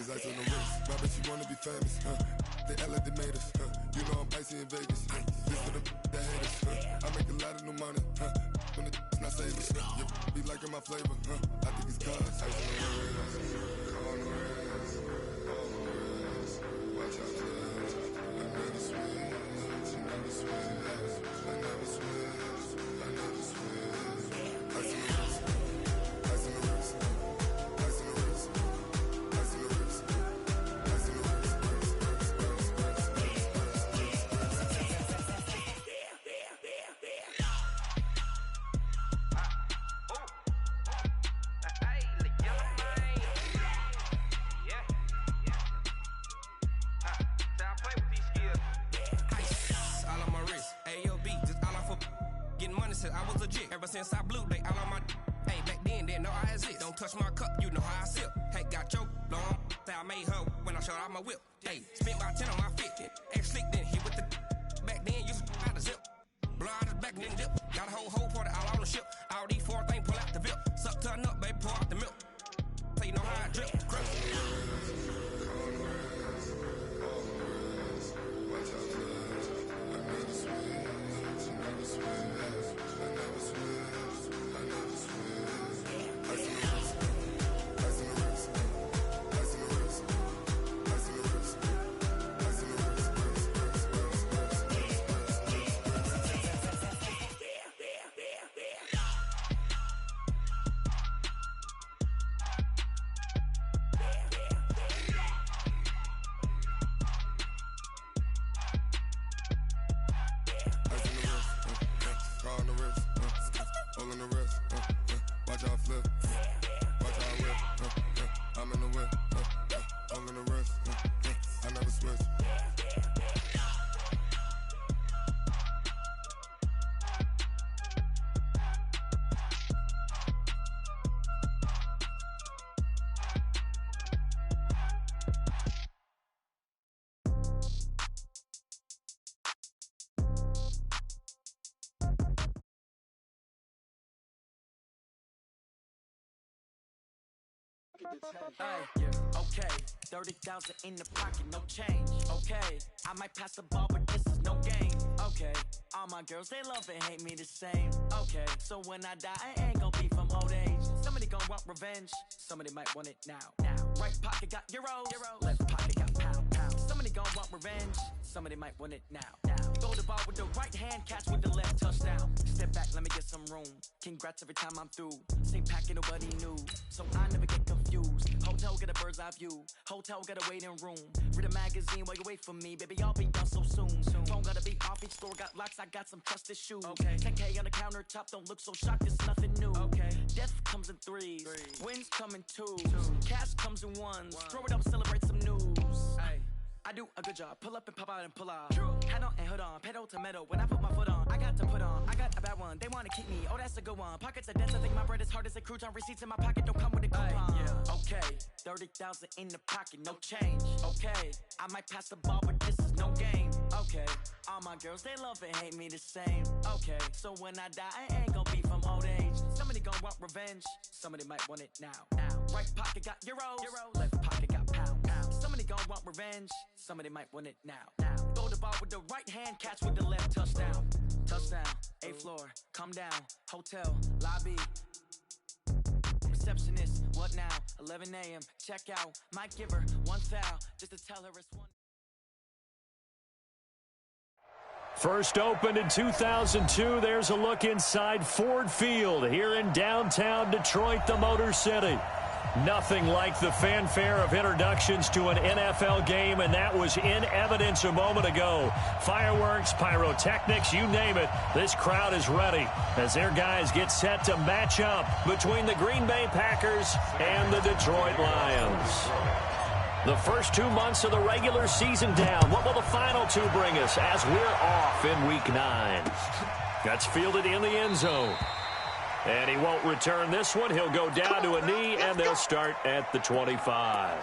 Cause ice on the wrist. My bitch, she wanna be famous, They act like they made us, You know I'm icy in Vegas, This for the that hate us, I make a lot of new money, When the not savers, Be liking my flavor, I think it's cause ice on the wrist, on the wrist, on the wrist. Watch out, cuz I never switch, I never switch, I never switch, I never switch. Ice on the wrist, ice on the wrist, ice on the wrist, ice on the wrist, ice on the wrist, I was legit. Ever since I blew, they all on my hey, back then, didn't know I exist. Don't touch my cup, you know how I sip. Hey, got your long, say I made her when I showed out my whip. Hey, spent about 10 on my 50. Ex-slick, then hit with the back then, used to out the zip. Blow out his back, then dip. Got a whole party all on the ship. All these 4 things, pull out the VIP. Suck, turn up, baby, pour out the milk. So you know how I drip. Crush. Okay, 30,000 in the pocket, no change. Okay, I might pass the ball, but this is no game. Okay, all my girls, they love and hate me the same. Okay, so when I die, I ain't gon' be from old age. Somebody gon' want revenge, somebody might want it now. Right pocket got euros, left pocket got pound. Somebody gon' want revenge, somebody might want it now. Throw the ball with the right hand, catch with the left, touchdown. Step back, let me get some room. Congrats every time I'm through. Same packet, nobody knew, so I never get confused. Hotel get a bird's eye view. Hotel got a waiting room. Read a magazine while you wait for me, baby. I'll be done so soon. Phone gotta be off, each store got locks. I got some trusted shoes. Okay. 10K on the countertop, don't look so shocked. It's nothing new. Okay. Death comes in threes. Wins come in twos. Cash comes in ones. Throw it up, celebrate some news. Ay. I do a good job, pull up and pop out and pull off. Head on and hood on, pedal to metal. When I put my foot on, I got to put on. I got a bad one, they wanna keep me. Oh, that's a good one. Pockets are dense, I think my bread is hard as a crouton. Receipts in my pocket don't come with a coupon. Okay, 30,000 in the pocket, no change. Okay, I might pass the ball, but this is no game. Okay, all my girls, they love and hate me the same. Okay, so when I die, I ain't gon' be from old age. Somebody gon' want revenge, somebody might want it now. Right pocket got euros, left pocket got pound. Somebody gon' want revenge, somebody might want it now. Throw the ball with the right hand, catch with the left, touchdown. Touchdown, 8th floor, come down, hotel, lobby. Receptionist, what now? 11 a.m., check out. Might give her one foul, just to tell her it's one. First opened in 2002, there's a look inside Ford Field here in downtown Detroit, the Motor City. Nothing like the fanfare of introductions to an NFL game, and that was in evidence a moment ago. Fireworks, pyrotechnics, you name it. This crowd is ready as their guys get set to match up between the Green Bay Packers and the Detroit Lions. The first 2 months of the regular season down. What will the final 2 bring us as we're off in Week 9? That's fielded in the end zone. And he won't return this one. He'll go down to a knee, and they'll start at the 25.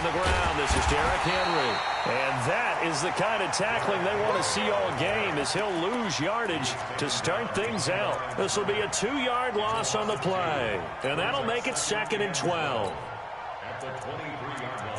on the ground. This is Derrick Henry. And that is the kind of tackling they want to see all game, as he'll lose yardage to start things out. This will be a 2-yard loss on the play. And that'll make it 2nd and 12. At the 23-yard line.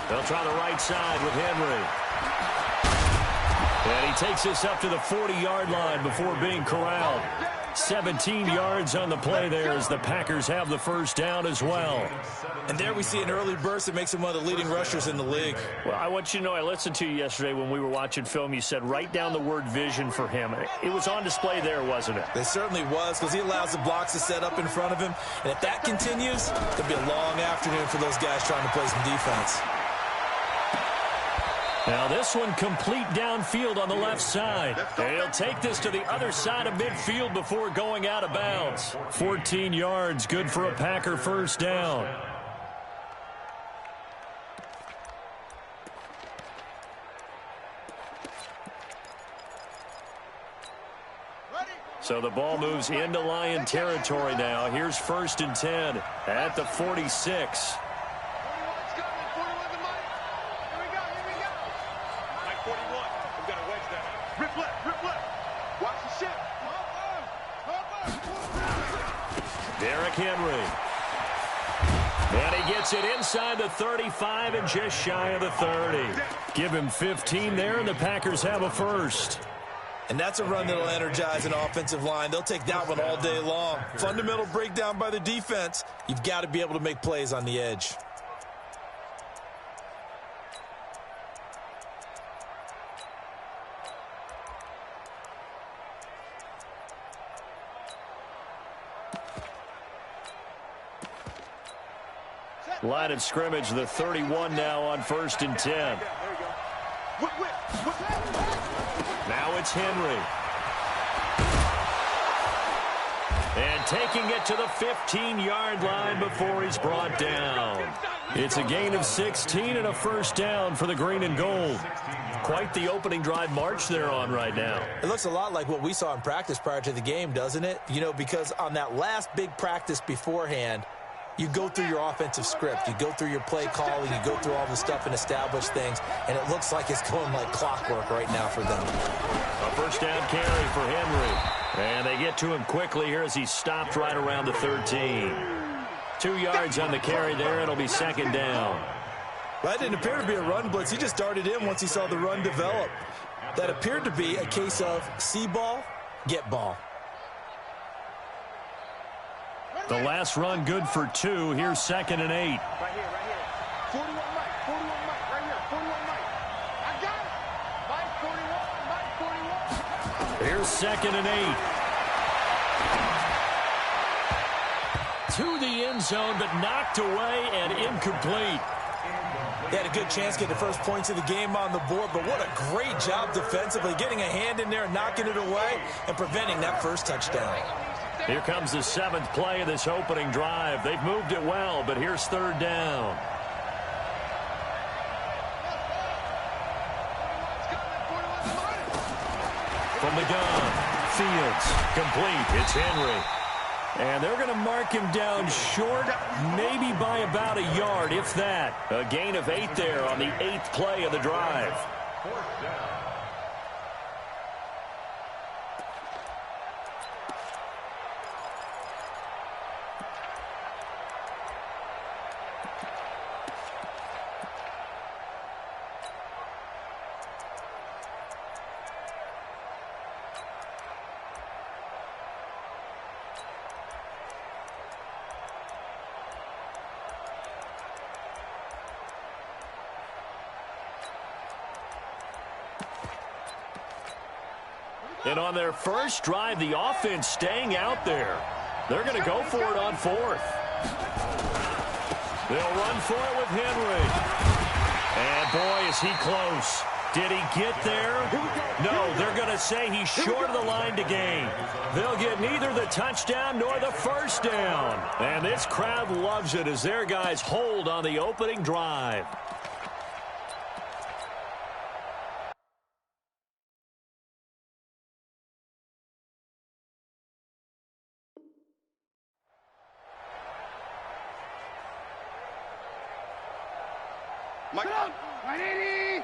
They'll try the right side with Henry. And he takes this up to the 40-yard line before being corralled. 17 yards on the play there as the Packers have the first down as well. And there we see an early burst that makes him one of the leading rushers in the league. Well, I want you to know, I listened to you yesterday when we were watching film. You said write down the word vision for him. It was on display there, wasn't it? It certainly was, because he allows the blocks to set up in front of him. And if that continues, it'll be a long afternoon for those guys trying to play some defense. Now this one complete downfield on the left side. And he'll take this to the other side of midfield before going out of bounds. 14 yards, good for a Packer first down. So the ball moves into Lion territory now. Here's 1st and 10 at the 46. Derrick Henry. And he gets it inside the 35 and just shy of the 30. Give him 15 there, and the Packers have a first. And that's a run that'll energize an offensive line. They'll take that one all day long. Fundamental breakdown by the defense. You've got to be able to make plays on the edge. Line of scrimmage, the 31 now on 1st and 10. Now it's Henry. And taking it to the 15-yard line before he's brought down. It's a gain of 16 and a first down for the green and gold. Quite the opening drive march they're on right now. It looks a lot like what we saw in practice prior to the game, doesn't it? You know, because on that last big practice beforehand, you go through your offensive script. You go through your play calling. You go through all the stuff and establish things. And it looks like it's going like clockwork right now for them. A first down carry for Henry. And they get to him quickly here as he's stopped right around the 13. 2 yards on the carry there. It'll be 2nd down. Well, that didn't appear to be a run blitz. He just darted in once he saw the run develop. That appeared to be a case of see ball, get ball. The last run good for 2. Here's 2nd and 8. Right here, right here. 41 Mike, 41 Mike, right here, 41 Mike. I got it. Mike 41, Mike 41. Here's 2nd and 8. To the end zone, but knocked away and incomplete. They had a good chance to get the first points of the game on the board, but what a great job defensively, getting a hand in there and knocking it away and preventing that first touchdown. Here comes the 7th play of this opening drive. They've moved it well, but here's 3rd down. From the gun, Fields, complete. It's Henry. And they're going to mark him down short, maybe by about a yard, if that. A gain of 8 there on the 8th play of the drive. And on their first drive, the offense staying out there. They're going to go for it on 4th. They'll run for it with Henry. And, boy, is he close. Did he get there? No, they're going to say he's short of the line to gain. They'll get neither the touchdown nor the first down. And this crowd loves it as their guys hold on the opening drive. Mike up. 180.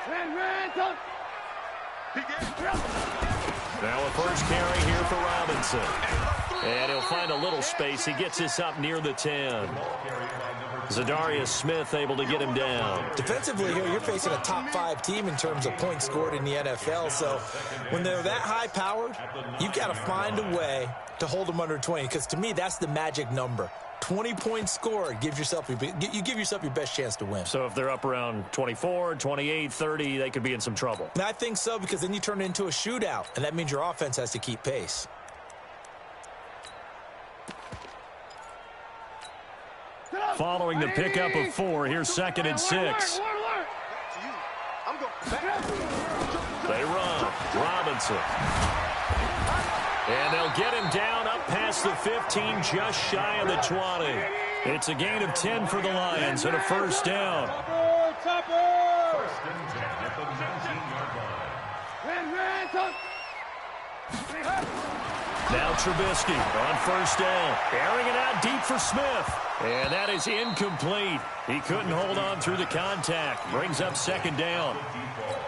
Ran. Now a first carry here for Robinson. And he'll find a little space. He gets this up near the 10. Zadarius Smith able to get him down. Defensively here, you're facing a top 5 team in terms of points scored in the NFL. So when they're that high-powered, you've got to find a way to hold them under 20. Because to me, that's the magic number. 20 points scored, you give yourself your best chance to win. So if they're up around 24, 28, 30, they could be in some trouble. And I think so, because then you turn it into a shootout, and that means your offense has to keep pace. Following the pickup of 4, here's 2nd and 6. They run. Robinson. And they'll get him down up past the 15, just shy of the 20. It's a gain of 10 for the Lions and a first down. First and 10 at the 19-yard line. Now Trubisky on first down. Airing it out deep for Smith. And that is incomplete. He couldn't hold on through the contact. Brings up 2nd down.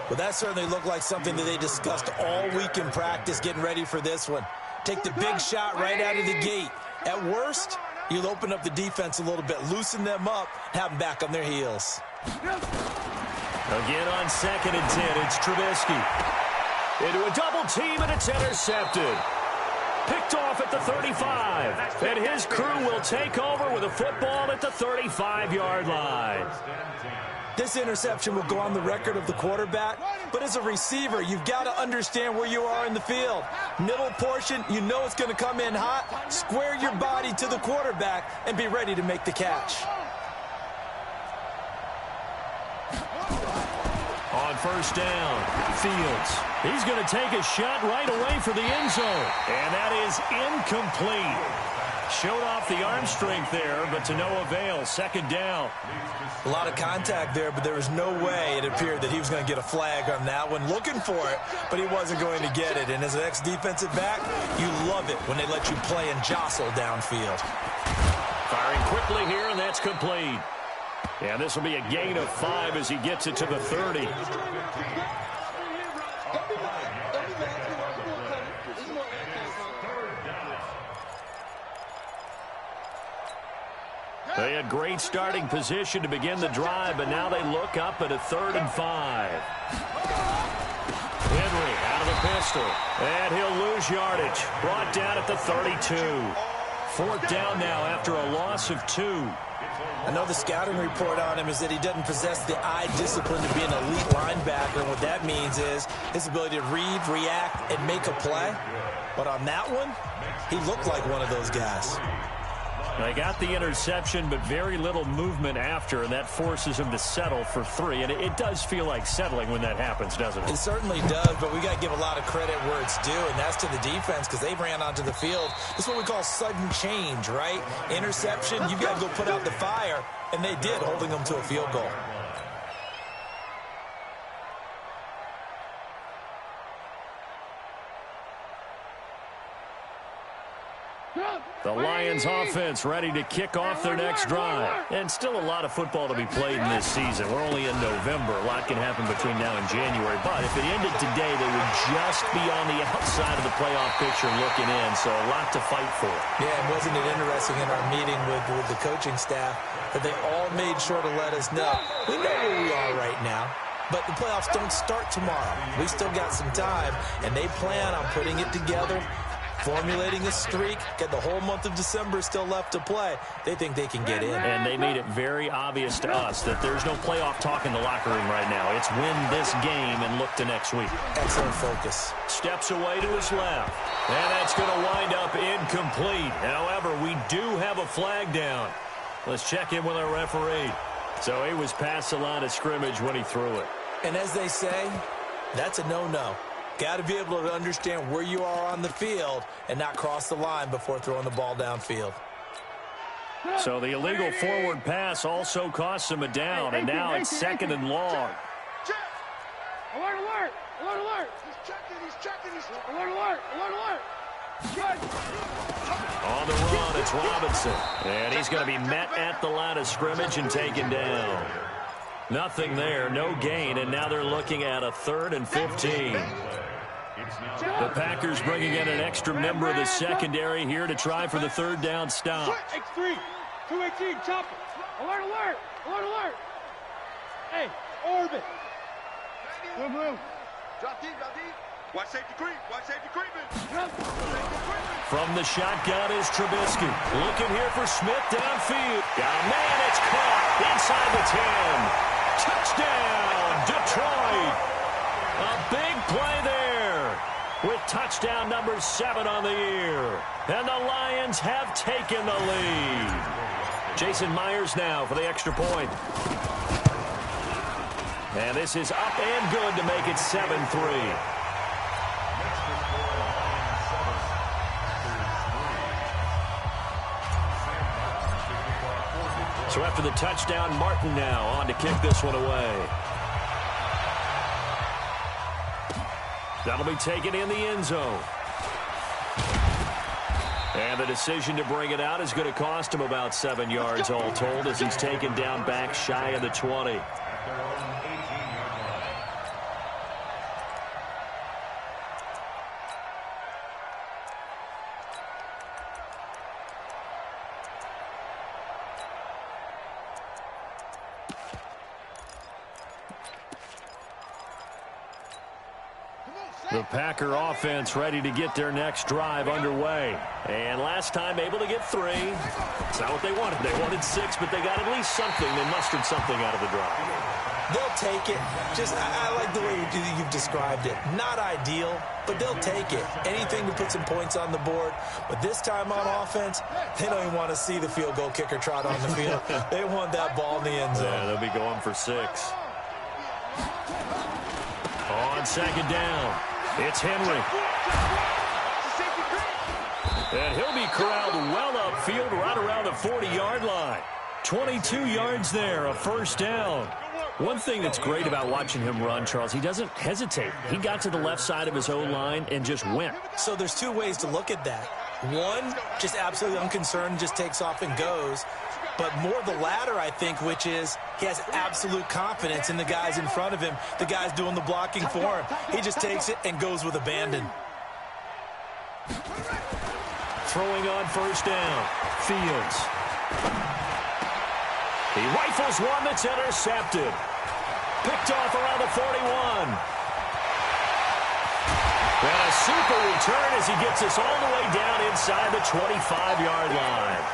Well, that certainly looked like something that they discussed all week in practice getting ready for this one. Take the big shot right out of the gate. At worst, you'll open up the defense a little bit, loosen them up, have them back on their heels. Again on 2nd and 10, it's Trubisky. Into a double team, and it's intercepted. Picked off at the 35. And his crew will take over with a football at the 35-yard line. This interception will go on the record of the quarterback, but as a receiver, you've got to understand where you are in the field. Middle portion, you know it's going to come in hot. Square your body to the quarterback and be ready to make the catch. On first down, Fields. He's going to take a shot right away for the end zone. And that is incomplete. Showed off the arm strength there, but to no avail. 2nd down. A lot of contact there, but there was no way it appeared that he was going to get a flag on that one. Looking for it, but he wasn't going to get it. And as an ex-defensive back, you love it when they let you play and jostle downfield. Firing quickly here, and that's complete. And this will be a gain of 5 as he gets it to the 30. They had great starting position to begin the drive, but now they look up at a 3rd and 5. Henry out of the pistol, and he'll lose yardage. Brought down at the 32. 4th down now after a loss of 2. I know the scouting report on him is that he doesn't possess the eye discipline to be an elite linebacker. And what that means is his ability to read, react, and make a play. But on that one, he looked like one of those guys. They got the interception, but very little movement after, and that forces him to settle for 3. And it does feel like settling when that happens, doesn't it? It certainly does, but we got to give a lot of credit where it's due, and that's to the defense because they ran onto the field. This is what we call sudden change, right? Interception, you've got to go put out the fire, and they did, holding them to a field goal. The Lions offense ready to kick off their next drive. And still a lot of football to be played in this season. We're only in November. A lot can happen between now and January. But if it ended today, they would just be on the outside of the playoff picture looking in. So a lot to fight for. Yeah, and wasn't it interesting in our meeting with the coaching staff that they all made sure to let us know, we know where we are right now. But the playoffs don't start tomorrow. We still got some time, and they plan on putting it together formulating a streak, get the whole month of December still left to play. They think they can get in. And they made it very obvious to us that there's no playoff talk in the locker room right now. It's win this game and look to next week. Excellent focus. Steps away to his left. And that's going to wind up incomplete. However, we do have a flag down. Let's check in with our referee. So he was past the line of scrimmage when he threw it. And as they say, that's a no-no. Got to be able to understand where you are on the field and not cross the line before throwing the ball downfield. So the illegal forward pass also cost him a down, and now it's 2nd and long. Alert, alert! Alert, alert! He's checking, alert, alert! Alert, alert! On the run, it's Robinson. And he's going to be met at the line of scrimmage and taken down. Nothing there, no gain, and now they're looking at a 3rd and 15. The Packers bringing in an extra member of the secondary here to try for the 3rd down stop. X3, 218, chopper. Alert, alert! Alert, alert! Hey, orbit. Blue. Drop deep. Watch safety creep. From the shotgun is Trubisky. Looking here for Smith downfield. Got a man, it's caught inside the 10. Touchdown, Detroit. A big play there with touchdown number 7 on the year. And the Lions have taken the lead. Jason Myers now for the extra point. And this is up and good to make it 7-3. So after the touchdown, Martin now on to kick this one away. That'll be taken in the end zone. And the decision to bring it out is going to cost him about 7 yards all told as he's taken down back shy of the 20. The Packer offense ready to get their next drive underway. And last time able to get 3. It's not what they wanted. They wanted 6, but they got at least something. They mustered something out of the drive. They'll take it. I like the way you've described it. Not ideal, but they'll take it. Anything to put some points on the board. But this time on offense, they don't even want to see the field goal kicker trot on the field. They want that ball in the end zone. Yeah, they'll be going for 6. On 2nd down. It's Henry. And he'll be corralled well upfield right around the 40-yard line. 22 yards there, a 1st down. One thing that's great about watching him run, Charles, he doesn't hesitate. He got to the left side of his O-line and just went. So there's 2 ways to look at that. One, just absolutely unconcerned, just takes off and goes. But more the latter, I think, which is he has absolute confidence in the guys in front of him, the guys doing the blocking for him. He just takes it and goes with abandon. Throwing on 1st down. Fields. He rifles one that's intercepted. Picked off around the 41. And a super return as he gets us all the way down inside the 25-yard line.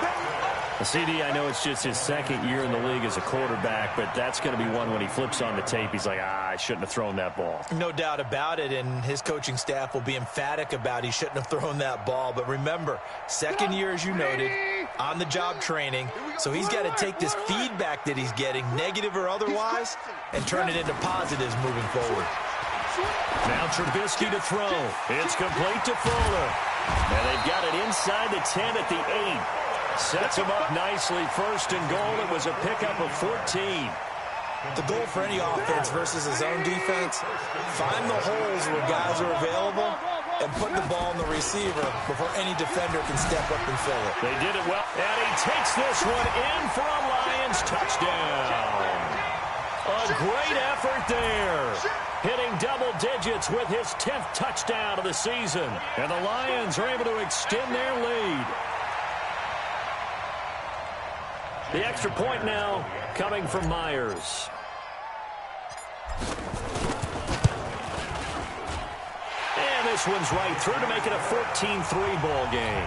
CD, I know it's just his 2nd year in the league as a quarterback, but that's going to be one when he flips on the tape. He's like, I shouldn't have thrown that ball. No doubt about it, and his coaching staff will be emphatic about he shouldn't have thrown that ball. But remember, 2nd year, as you noted, on-the-job training, so he's got to take this feedback that he's getting, negative or otherwise, and turn it into positives moving forward. Now Trubisky to throw. It's complete to Fuller. And they've got it inside the 10 at the 8. Sets him up nicely. 1st and goal. It was a pickup of 14. The goal for any offense versus his own defense, find the holes where guys are available and put the ball in the receiver before any defender can step up and fill it. They did it well. And he takes this one in for a Lions touchdown. A great effort there. Hitting double digits with his 10th touchdown of the season. And the Lions are able to extend their lead. The extra point now coming from Myers. And this one's right through to make it a 14-3 ball game.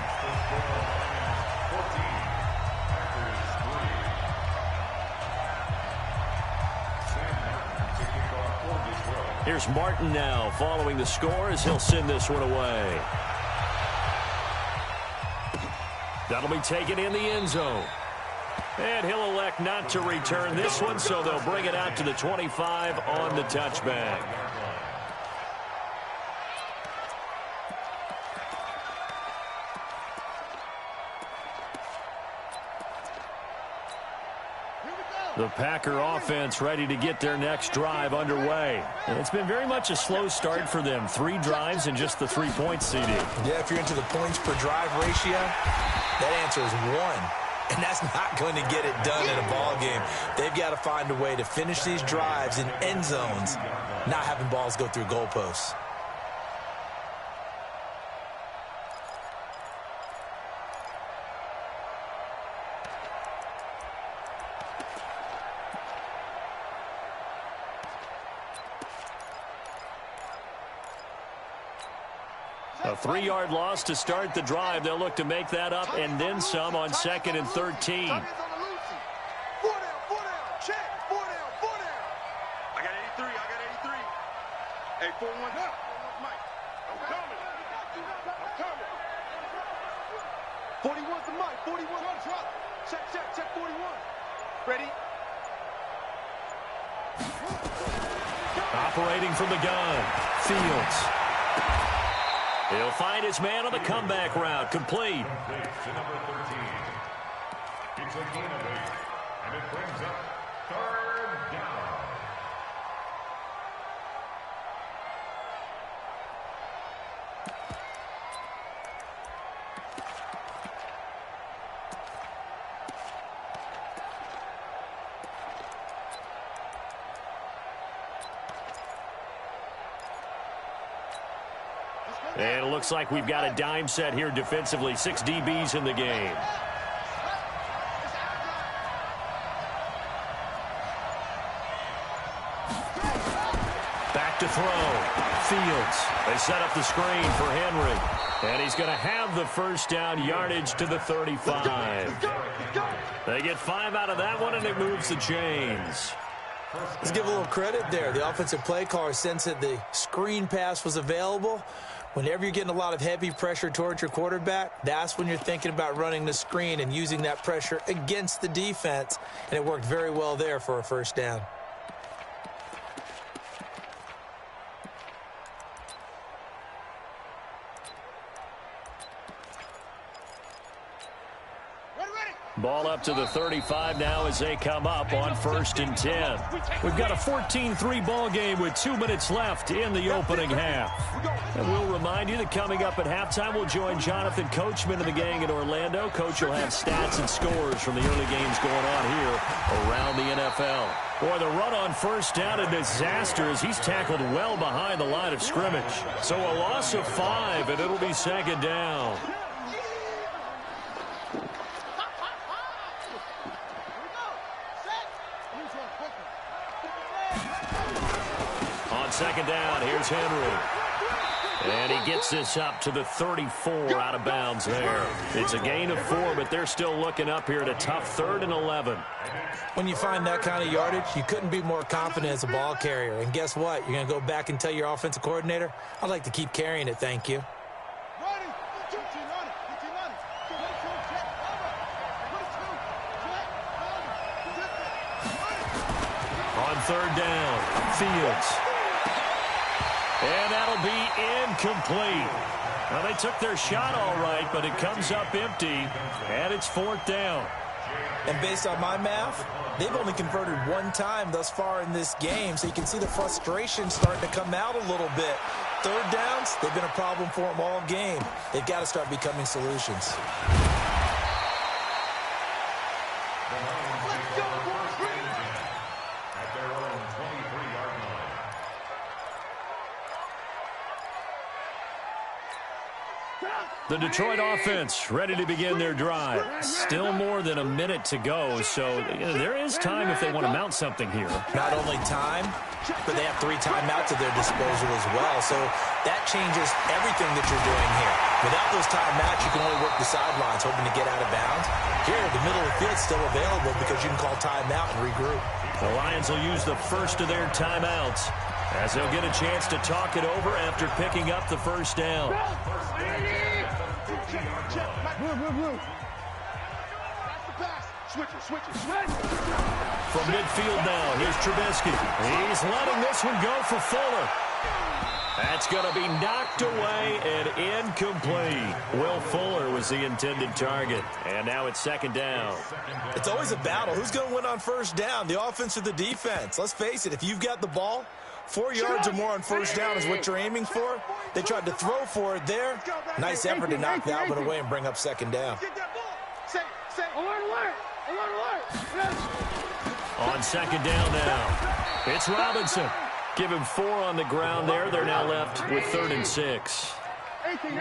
Here's Martin now following the score as he'll send this one away. That'll be taken in the end zone. And he'll elect not to return this one, so they'll bring it out to the 25 on the touchback. The Packer offense ready to get their next drive underway. And it's been very much a slow start for them. 3 drives and just the 3-point CD. Yeah, if you're into the points per drive ratio, that answer is 1. And that's not going to get it done in a ball game. They've got to find a way to finish these drives in end zones, not having balls go through goalposts. A 3-yard loss to start the drive. They'll look to make that up and then some on 2nd and 13. 4 down, 4 down, check, 4 down, 4 down. I got 83, I got 83. Hey, 4-1, Mike. I'm coming. 41's the Mike, 41. Check, 41. Ready? Operating from the gun, Fields. He'll find his man on the comeback route. Complete. To number 13. It's a gain of 8, and it brings up 3rd down. And it looks like we've got a dime set here defensively. 6 DBs in the game. Back to throw. Fields. They set up the screen for Henry. And he's going to have the first down yardage to the 35. They get 5 out of that one, and it moves the chains. Let's give a little credit there. The offensive play caller sensed that the screen pass was available. Whenever you're getting a lot of heavy pressure towards your quarterback, that's when you're thinking about running the screen and using that pressure against the defense. And it worked very well there for a first down. Ball up to the 35 now as they come up on 1st and 10. We've got a 14-3 ball game with 2 minutes left in the opening half. And we'll remind you that coming up at halftime, we'll join Jonathan Coachman and the gang in Orlando. Coach will have stats and scores from the early games going on here around the NFL. Boy, the run on first down, a disaster as he's tackled well behind the line of scrimmage. So a loss of 5, and it'll be 2nd down. On 2nd down, here's Henry. And he gets this up to the 34 out of bounds there. It's a gain of 4, but they're still looking up here at a tough 3rd and 11. When you find that kind of yardage, you couldn't be more confident as a ball carrier. And guess what? You're going to go back and tell your offensive coordinator, I'd like to keep carrying it, thank you. On 3rd down, Fields. And that'll be incomplete. Now, they took their shot all right, but it comes up empty, and it's 4th down. And based on my math, they've only converted 1 time thus far in this game, so you can see the frustration starting to come out a little bit. 3rd downs, they've been a problem for them all game. They've got to start becoming solutions. The Detroit offense ready to begin their drive. Still more than a minute to go, so there is time if they want to mount something here. Not only time, but they have 3 timeouts at their disposal as well, so that changes everything that you're doing here. Without those timeouts, you can only work the sidelines, hoping to get out of bounds. Here, the middle of the field's still available because you can call timeout and regroup. The Lions will use the first of their timeouts as they'll get a chance to talk it over after picking up the first down. From midfield now, here's Trubisky. He's letting this one go for Fuller. That's going to be knocked away and incomplete. Will Fuller was the intended target, and now it's second down. It's always a battle. Who's going to win on first down, the offense or the defense? Let's face it, if you've got the ball, 4 yards or more on first down is what you're aiming for. They tried to throw for it there. Nice effort to knock that one away and bring up second down. On second down now, it's Robinson. Give him 4 on the ground there. They're now left with 3rd and 6. 18.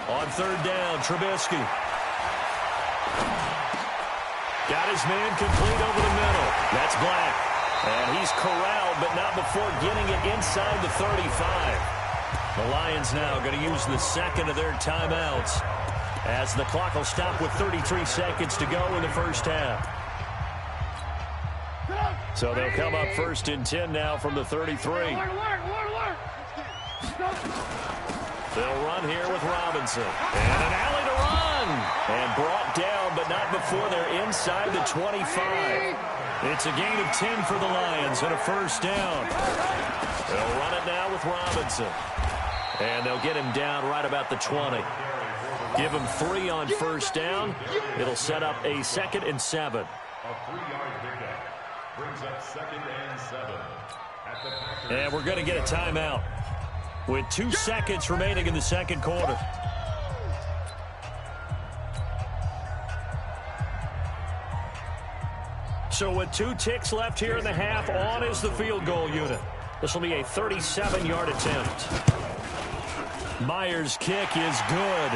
On third down, Trubisky. Got his man complete over the middle. That's Black. And he's corralled, but not before getting it inside the 35. The Lions now going to use the second of their timeouts as the clock will stop with 33 seconds to go in the first half. So they'll come up 1st and 10 now from the 33. They'll run here with Robinson. And an alley to run. And brought down, but not before they're inside the 25. It's a gain of 10 for the Lions and a first down. They'll run it now with Robinson. And they'll get him down right about the 20. Give him 3 on first down. It'll set up a 2nd and 7. A 3-yard pickup brings up 2nd and 7. At the Packers. And we're going to get a timeout with 2 seconds remaining in the second quarter. So with 2 ticks left here in the half, on is the field goal unit. This will be a 37-yard attempt. Myers' kick is good.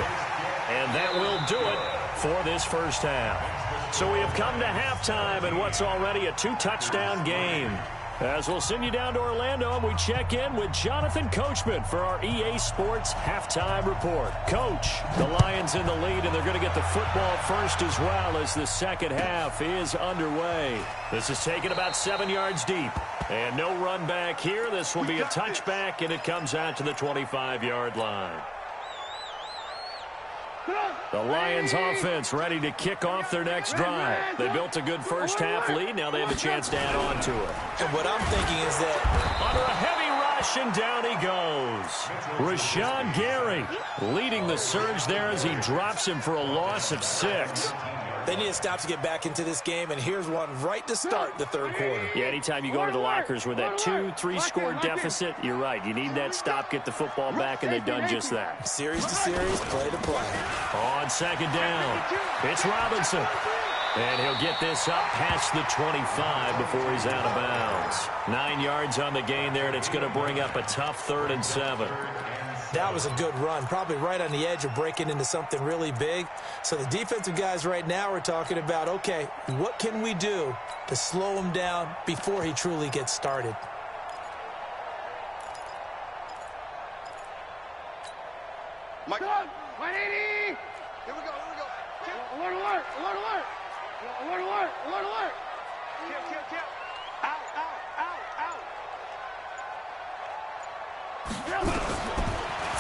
And that will do it for this first half. So we have come to halftime in what's already a 2-touchdown game. As we'll send you down to Orlando, and we check in with Jonathan Coachman for our EA Sports Halftime Report. Coach, the Lions in the lead, and they're going to get the football first as well as the second half is underway. This is taken about 7 yards deep. And no run back here. This will be a touchback, and it comes out to the 25-yard line. The Lions offense ready to kick off their next drive. They built a good first half lead. Now they have a chance to add on to it. And what I'm thinking is that under a heavy rush, and down he goes. Rashawn Gary leading the surge there as he drops him for a loss of 6. they need a stop to get back into this game, and here's one right to start the third quarter. Yeah, anytime you go to the lockers with that 2-3 score deficit, you're right. You need that stop, get the football back, and they've done just that. Series to series, play to play. On second down, it's Robinson. And he'll get this up past the 25 before he's out of bounds. 9 yards on the gain there, and it's going to bring up a tough 3rd and 7. That was a good run, probably right on the edge of breaking into something really big. So the defensive guys right now are talking about, okay, what can we do to slow him down before he truly gets started? Mike. 180. Here we go. Alert, alert, alert, alert. Alert, alert, alert, alert. Kill. Out.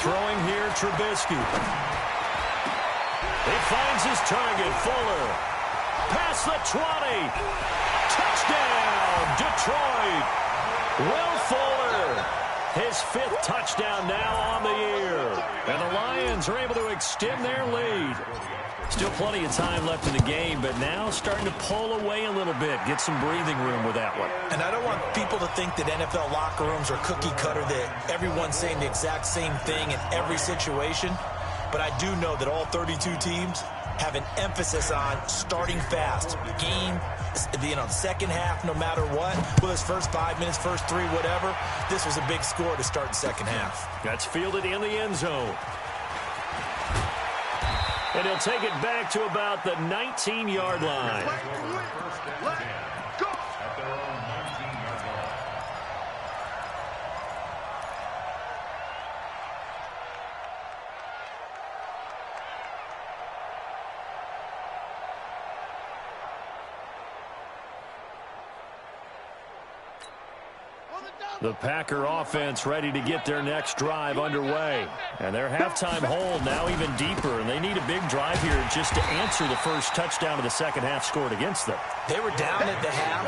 Throwing here, Trubisky. He finds his target, Fuller. Past the 20. Touchdown, Detroit. Will Fuller. His 5th touchdown now on the year. And the Lions are able to extend their lead. Still plenty of time left in the game, but now starting to pull away a little bit. Get some breathing room with that one. And I don't want people to think that NFL locker rooms are cookie cutter, that everyone's saying the exact same thing in every situation. but I do know that all 32 teams have an emphasis on starting fast. Game, second half, no matter what. Whether it's first 5 minutes, first 3, whatever. This was a big score to start the second half. That's fielded in the end zone. And he'll take it back to about the 19-yard line. The Packer offense ready to get their next drive underway. And their halftime hold now even deeper, and they need a big drive here just to answer the first touchdown of the second half scored against them. They were down at the half.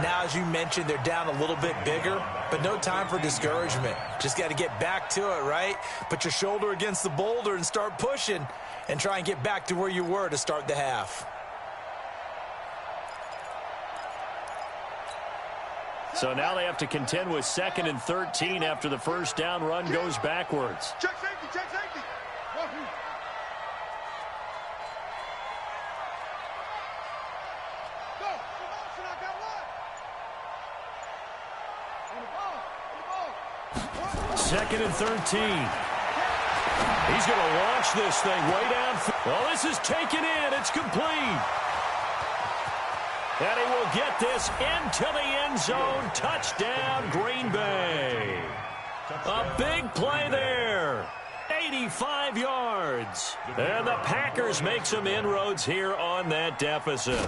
Now, as you mentioned, they're down a little bit bigger, but no time for discouragement. Just got to get back to it, right? Put your shoulder against the boulder and start pushing and try and get back to where you were to start the half. So now they have to contend with 2nd and 13 after the first down run goes backwards. Check safety, check safety. Go. Second and 13. He's going to launch this thing way down. Well, this is taken in. It's complete. And he will get this into the end zone. Touchdown, Green Bay. A big play there. 85 yards. And the Packers make some inroads here on that deficit.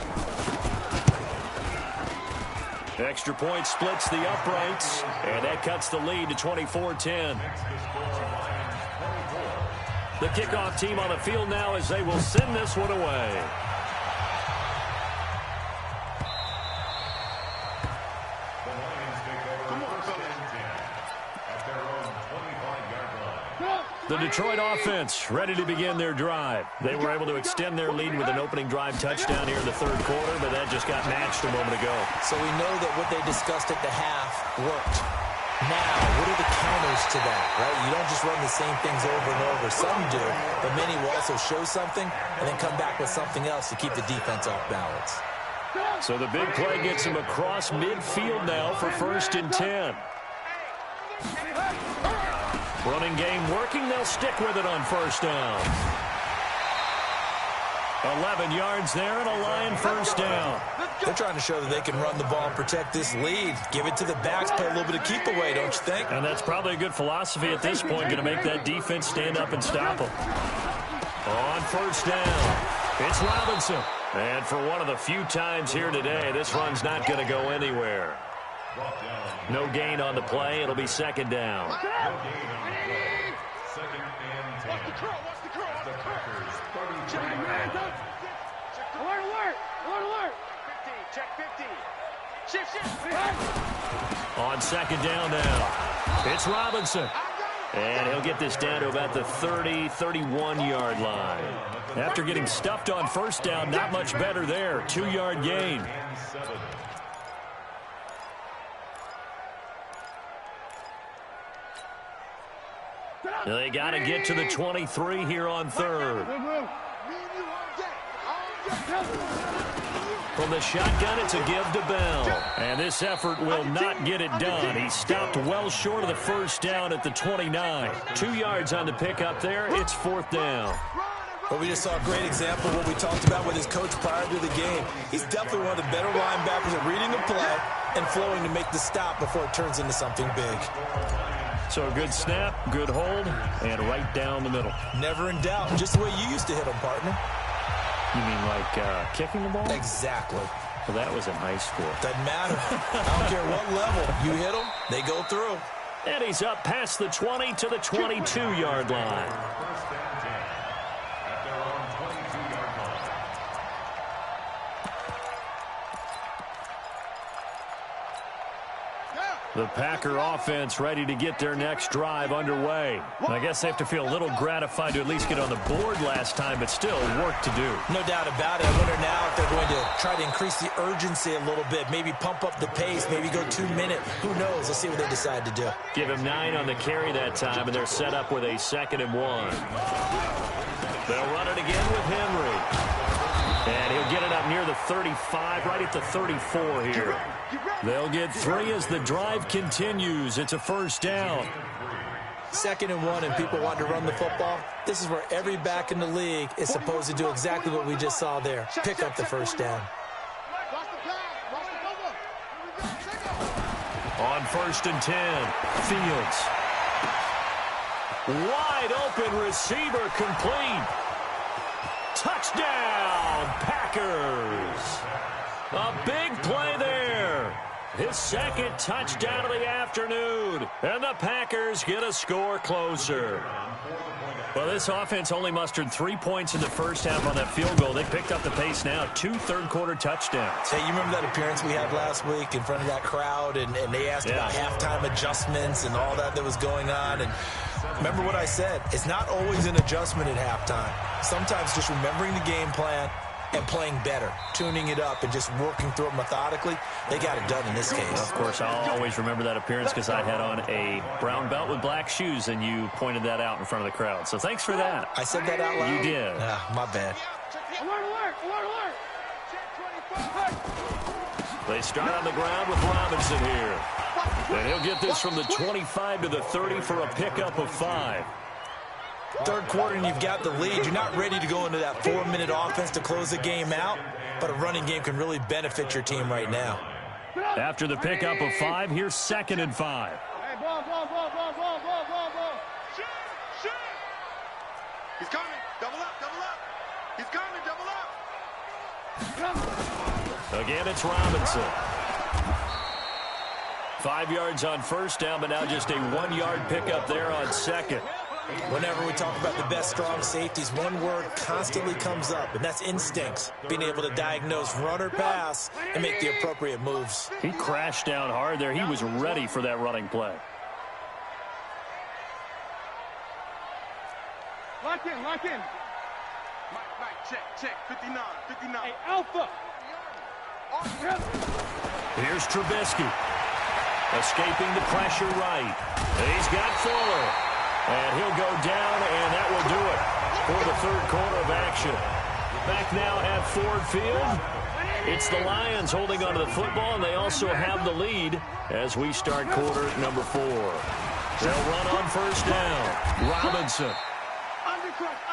Extra point splits the uprights, and that cuts the lead to 24-10. The kickoff team on the field now as they will send this one away. The Detroit offense ready to begin their drive. They were able to extend their lead with an opening drive touchdown here in the third quarter, but that just got matched a moment ago. So we know that what they discussed at the half worked. Now, what are the counters to that, right? You don't just run the same things over and over. Some do, but many will also show something and then come back with something else to keep the defense off balance. So the big play gets him across midfield now for 1st and 10. Running game working. They'll stick with it on first down. 11 yards there and a Lion first down. They're trying to show that they can run the ball and protect this lead. Give it to the backs, play a little bit of keep away, don't you think? And that's probably a good philosophy at this point, going to make that defense stand up and stop them. On first down, it's Robinson. And for one of the few times here today, this run's not going to go anywhere. No gain on the play. It'll be 2nd down. Second and 10. The Packers 33. Alert! Alert! 50, check 50. Shift. On 2nd down now, it's Robinson. And he'll get this down to about the 30, 31-yard line. After getting stuffed on first down, not much better there. 2-yard gain. They got to get to the 23 here on 3rd. From the shotgun, it's a give to Bell. And this effort will not get it done. He stopped well short of the first down at the 29. 2 yards on the pickup there. It's 4th down. But we just saw a great example of what we talked about with his coach prior to the game. He's definitely one of the better linebackers at reading the play and flowing to make the stop before it turns into something big. So a good snap, good hold, and right down the middle. Never in doubt. Just the way you used to hit them, partner. You mean like kicking the ball? Exactly. Well, that was in high school. Doesn't matter. I don't care what level. You hit them, they go through. And he's up past the 20 to the 22-yard line. First and 10 at their own 22-yard line. The Packer offense ready to get their next drive underway. I guess they have to feel a little gratified to at least get on the board last time, but still work to do. No doubt about it. I wonder now if they're going to try to increase the urgency a little bit, maybe pump up the pace, maybe go 2 minute. Who knows? Let's see what they decide to do. Give him 9 on the carry that time, and they're set up with a 2nd and 1. They'll run it again with Henry. And he'll get it up near the 35, right at the 34 here. They'll get 3 as the drive continues. It's a 1st down. 2nd and 1, and people want to run the football. This is where every back in the league is supposed to do exactly what we just saw there. Pick up the 1st down. On 1st and 10, Fields. Wide open receiver complete. Touchdown, Packers. A big play there. His 2nd touchdown of the afternoon. And the Packers get a score closer. Well, this offense only mustered 3 points in the first half on that field goal. They picked up the pace now. 2 third-quarter touchdowns. Hey, you remember that appearance we had last week in front of that crowd, and they asked about halftime adjustments and all that was going on. And remember what I said. It's not always an adjustment at halftime. Sometimes just remembering the game plan and playing better, tuning it up and just working through it methodically. They got it done in this case. Of course, I'll always remember that appearance because I had on a brown belt with black shoes, and you pointed that out in front of the crowd. So thanks for that. I said that out loud? You did. My bad. They start on the ground with Robinson here. And he'll get this from the 25 to the 30 for a pickup of 5. Third quarter and you've got the lead. You're not ready to go into that 4-minute offense to close the game out, but a running game can really benefit your team right now. After the pickup of 5, here's 2nd and 5. Hey, ball. Shoot. He's coming. Double up. He's coming. Double up. Again, it's Robinson. 5 yards on 1st down, but now just a 1-yard pickup there on 2nd. Whenever we talk about the best strong safeties, one word constantly comes up, and that's instincts. Being able to diagnose run or pass and make the appropriate moves. He crashed down hard there. He was ready for that running play. Lock in. Mike, check. 59. Hey, Alpha. Here's Trubisky. Escaping the pressure right. He's got Fuller. And he'll go down, and that will do it for the 3rd quarter of action. Back now at Ford Field. It's the Lions holding onto the football, and they also have the lead as we start quarter number 4. They'll run on 1st down. Robinson.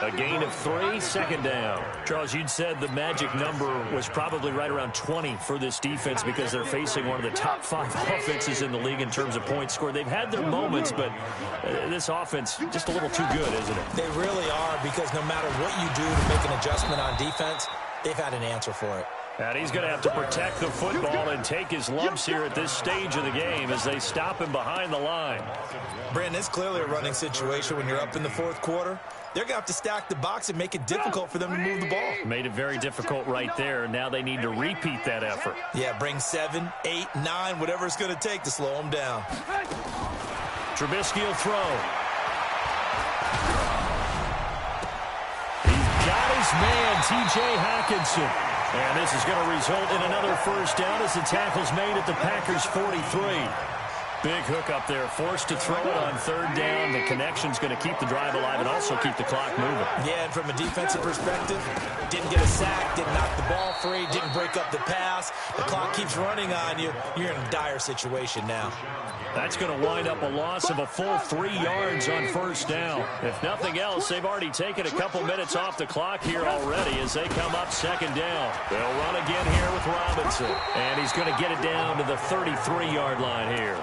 A gain of 3, 2nd down. Charles, you'd said the magic number was probably right around 20 for this defense because they're facing one of the top 5 offenses in the league in terms of points scored. They've had their moments, but this offense just a little too good, isn't it? They really are, because no matter what you do to make an adjustment on defense, they've had an answer for it. And he's going to have to protect the football and take his lumps here at this stage of the game as they stop him behind the line. Brandon, it's clearly a running situation when you're up in the 4th quarter. They're going to have to stack the box and make it difficult for them to move the ball. Made it very difficult right there. Now they need to repeat that effort. Yeah, bring 7, 8, 9, whatever it's going to take to slow them down. Trubisky will throw. He's got his man, T.J. Hockenson. And this is going to result in another 1st down as the tackle's made at the Packers' 43. Big hook up there, forced to throw it on 3rd down. The connection's going to keep the drive alive and also keep the clock moving. Yeah, and from a defensive perspective, didn't get a sack, didn't knock the ball free, didn't break up the pass. The clock keeps running on you. You're in a dire situation now. That's going to wind up a loss of a full 3 yards on 1st down. If nothing else, they've already taken a couple minutes off the clock here already as they come up 2nd down. They'll run again here with Robinson. And he's going to get it down to the 33-yard line here.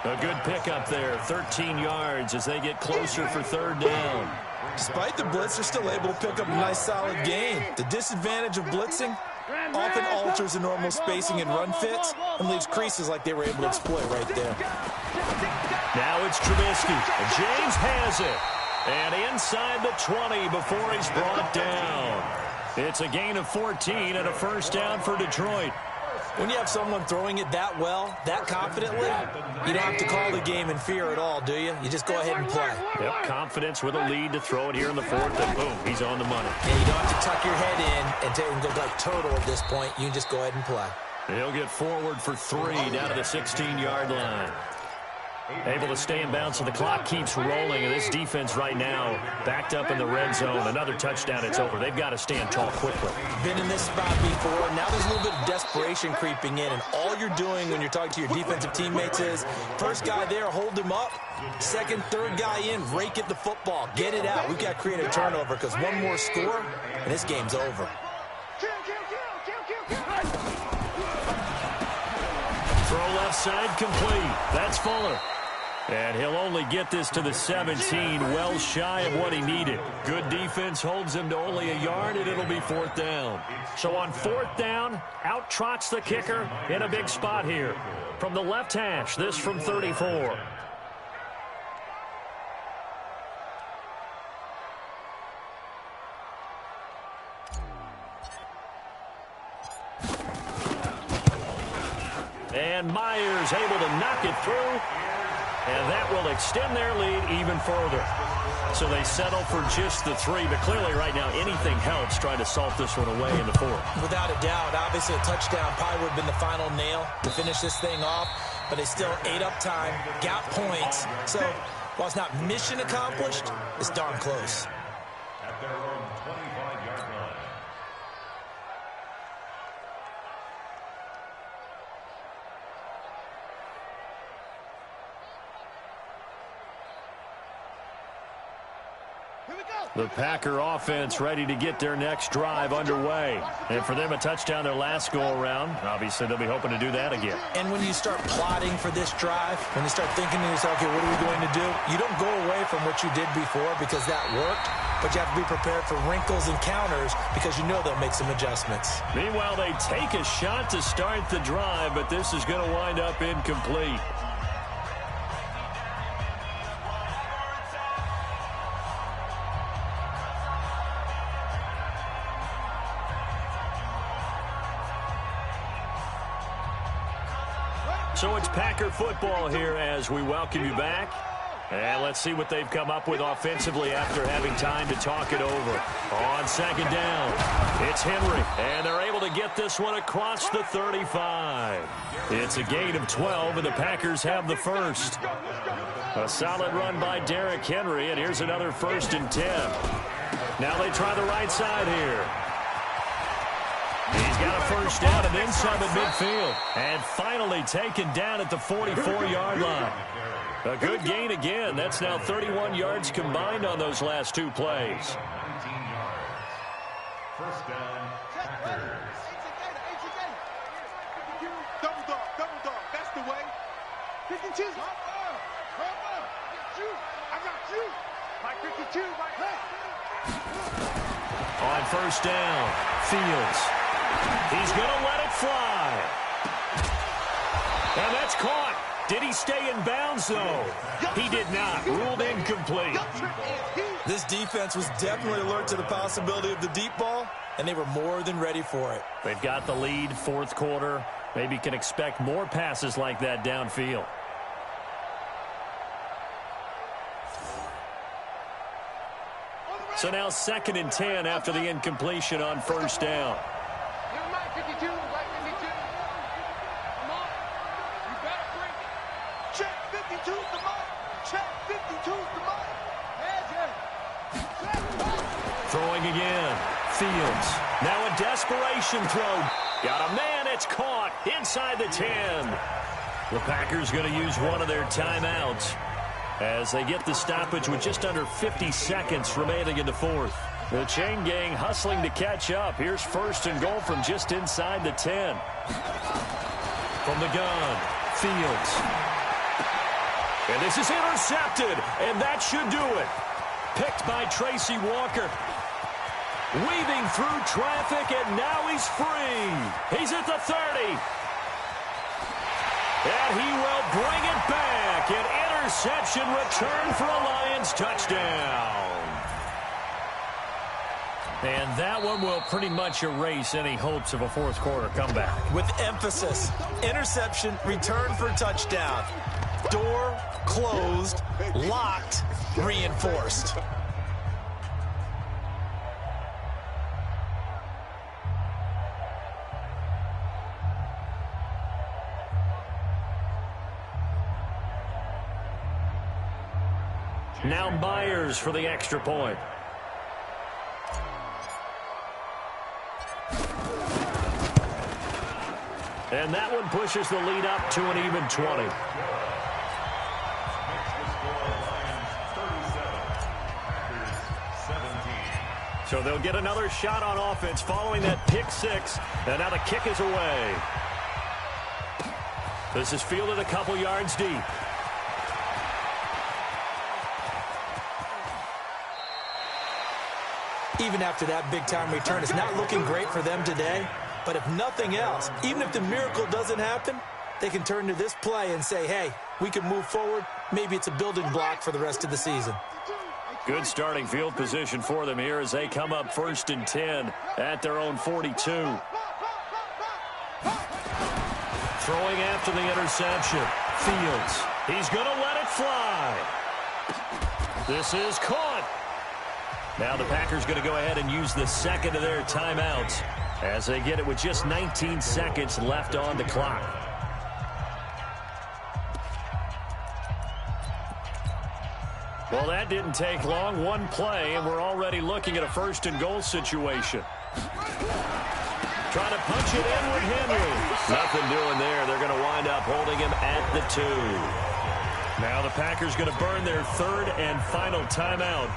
A good pickup there, 13 yards as they get closer for 3rd down. Despite the blitz, they're still able to pick up a nice solid gain. The disadvantage of blitzing often alters the normal spacing and run fits and leaves creases like they were able to exploit right there. Now it's Trubisky. James has it. And inside the 20 before he's brought down. It's a gain of 14 and a 1st down for Detroit. When you have someone throwing it that well, that confidently, you don't have to call the game in fear at all, do you? You just go ahead and play. Yep, confidence with a lead to throw it here in the fourth, and boom, he's on the money. Yeah, you don't have to tuck your head in and go like total at this point. You can just go ahead and play. He'll get forward for 3 down to the 16-yard line. Able to stay in bounds, so the clock keeps rolling, and this defense right now backed up in the red zone. Another touchdown, it's over. They've got to stand tall quickly. Been in this spot before. Now there's a little bit of desperation creeping in, and all you're doing when you're talking to your defensive teammates is first guy there, hold him up. Second, third guy in, rake at the football. Get it out. We've got to create a turnover because one more score, and this game's over. Throw left side complete. That's Fuller. And he'll only get this to the 17, well shy of what he needed. Good defense holds him to only a yard, and it'll be 4th down. So on 4th down, out trots the kicker in a big spot here. From the left hash, this from 34. And Myers able to knock it through. And that will extend their lead even further. So they settle for just the 3. But clearly right now anything helps trying to salt this one away in the 4th. Without a doubt. Obviously a touchdown probably would have been the final nail to finish this thing off. But they still ate up time, got points. So while it's not mission accomplished, it's darn close. At their own 25-yard line. The Packer offense ready to get their next drive underway. And for them, a touchdown their last go-around. Obviously, they'll be hoping to do that again. And when you start plotting for this drive, when you start thinking to yourself, okay, what are we going to do? You don't go away from what you did before because that worked, but you have to be prepared for wrinkles and counters because you know they'll make some adjustments. Meanwhile, they take a shot to start the drive, but this is going to wind up incomplete. So it's Packer football here as we welcome you back. And let's see what they've come up with offensively after having time to talk it over. On 2nd down, it's Henry. And they're able to get this one across the 35. It's a gain of 12, and the Packers have the first. A solid run by Derrick Henry, and here's another 1st and 10. Now they try the right side here. He's got a 1st down and then some at midfield. And finally taken down at the 44-yard line. A good gain again. That's now 31 yards combined on those last 2 plays. 19 yards. 1st down, Packers. Double dog, that's the way. 52. I got you. My 52, my head. On 1st down, Fields. He's going to let it fly. And that's caught. Did he stay in bounds, though? He did not. Ruled incomplete. This defense was definitely alert to the possibility of the deep ball, and they were more than ready for it. They've got the lead, 4th quarter. Maybe can expect more passes like that downfield. So now 2nd and 10 after the incompletion on 1st down. Throwing again. Fields. Now a desperation throw. Got a man. It's caught inside the 10. The Packers going to use one of their timeouts as they get the stoppage with just under 50 seconds remaining in the 4th. The chain gang hustling to catch up. Here's 1st and goal from just inside the 10. From the gun, Fields. And this is intercepted, and that should do it. Picked by Tracy Walker. Weaving through traffic, and now he's free. He's at the 30. And he will bring it back. An interception return for a Lions touchdown. And that one will pretty much erase any hopes of a fourth quarter comeback. With emphasis, interception, return for touchdown. Door closed, locked, reinforced. Now Myers for the extra point. And that one pushes the lead up to an even 20. So they'll get another shot on offense following that pick six. And now the kick is away. This is fielded a couple yards deep. Even after that big-time return, it's not looking great for them today. But if nothing else, even if the miracle doesn't happen, they can turn to this play and say, hey, we can move forward. Maybe it's a building block for the rest of the season. Good starting field position for them here as they come up 1st and 10 at their own 42. Throwing after the interception. Fields. He's going to let it fly. This is caught. Now the Packers going to go ahead and use the second of their timeouts as they get it with just 19 seconds left on the clock. Well, that didn't take long. One play, and we're already looking at a 1st and goal situation. Trying to punch it in with Henry. Nothing doing there. They're going to wind up holding him at the 2. Now the Packers going to burn their 3rd and final timeout,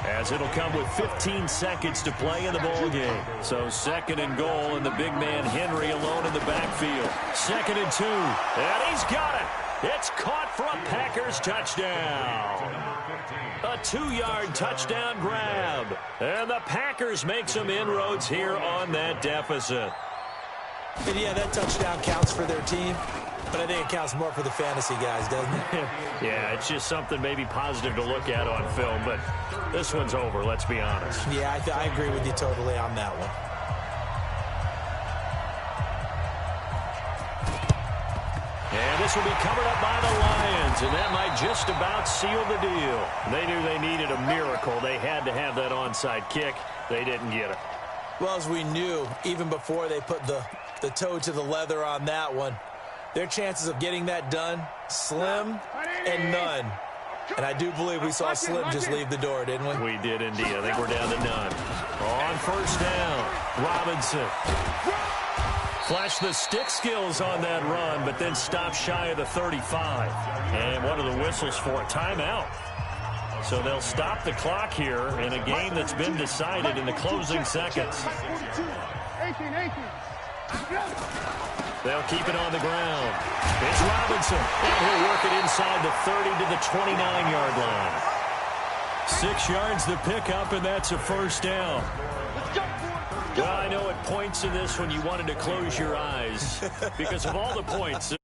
as it'll come with 15 seconds to play in the ball game. So 2nd and goal, and the big man Henry alone in the backfield. 2nd and 2, and he's got it. It's caught for a Packers touchdown. A 2-yard touchdown grab. And the Packers make some inroads here on that deficit. And yeah, that touchdown counts for their team, but I think it counts more for the fantasy guys, doesn't it? Yeah, it's just something maybe positive to look at on film, but this one's over, let's be honest. Yeah, I agree with you totally on that one. And this will be covered up by the Lions, and that might just about seal the deal. They knew they needed a miracle. They had to have that onside kick. They didn't get it. Well, as we knew, even before they put the toe to the leather on that one, their chances of getting that done, slim and none. And I do believe we saw Slim just leave the door, didn't we? We did indeed. I think we're down to none. On 1st down, Robinson. Flashed the stick skills on that run, but then stopped shy of the 35. And one of the whistles for a timeout. So they'll stop the clock here in a game that's been decided in the closing seconds. They'll keep it on the ground. It's Robinson. And he'll work it inside the 30 to the 29-yard line. 6 yards the pickup, and that's a 1st down. Well, I know at points in this when you wanted to close your eyes because of all the points.